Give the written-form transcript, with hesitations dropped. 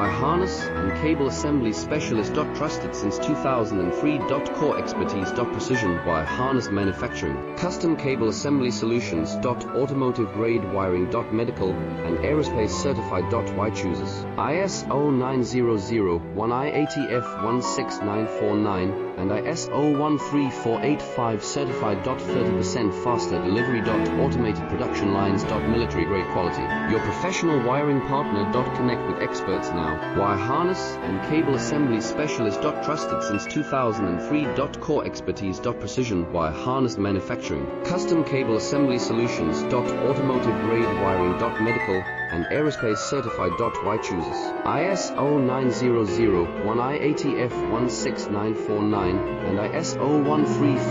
Wire harness and cable assembly specialist. Trusted since 2003. Core expertise. Precision wire harness manufacturing, custom cable assembly solutions. Automotive grade wiring. Medical and aerospace certified. Why chooses ISO 9001, IATF 16949 and ISO 13485 certified. 30% faster delivery. Automated production lines. Military grade quality. Your professional wiring partner. Connect with experts now. Wire harness and cable assembly specialist. Trusted since 2003. Core expertise. Precision wire harness manufacturing, custom cable assembly solutions. Automotive grade wiring. Medical and aerospace certified. Why chooses ISO 9001, IATF 16949 and ISO 13485